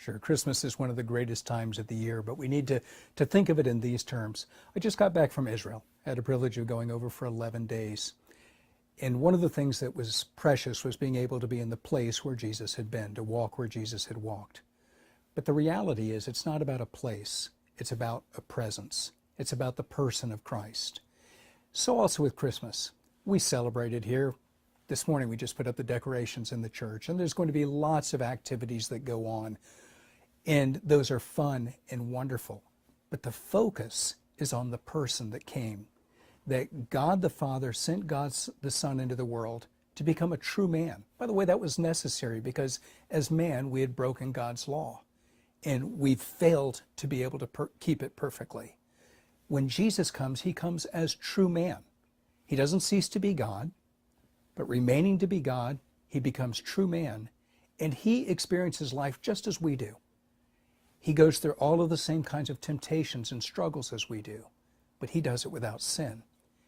Sure, Christmas is one of the greatest times of the year, but we need to think of it in these terms. I just got back from Israel. I had the privilege of going over for 11 days. And one of the things that was precious was being able to be in the place where Jesus had been, to walk where Jesus had walked. But the reality is it's not about a place, it's about a presence. It's about the person of Christ. So also with Christmas. We celebrated here. This morning we just put up the decorations in the church, and there's going to be lots of activities that go on. And those are fun and wonderful. But the focus is on the person that came. That God the Father sent God the Son into the world to become a true man. By the way, that was necessary because as man we had broken God's law. And we failed to be able to keep it perfectly. When Jesus comes, he comes as true man. He doesn't cease to be God, but remaining to be God, he becomes true man. And he experiences life just as we do. He goes through all of the same kinds of temptations and struggles as we do, but he does it without sin.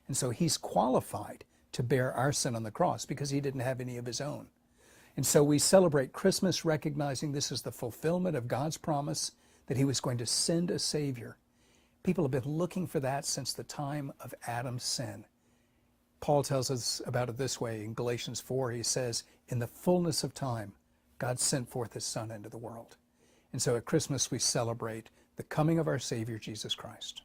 And so he's qualified to bear our sin on the cross because he didn't have any of his own. And so we celebrate Christmas recognizing this is the fulfillment of God's promise that he was going to send a Savior. People have been looking for that since the time of Adam's sin. Paul tells us about it this way in Galatians 4. He says, in the fullness of time, God sent forth his Son into the world. And so at Christmas we celebrate the coming of our Savior, Jesus Christ.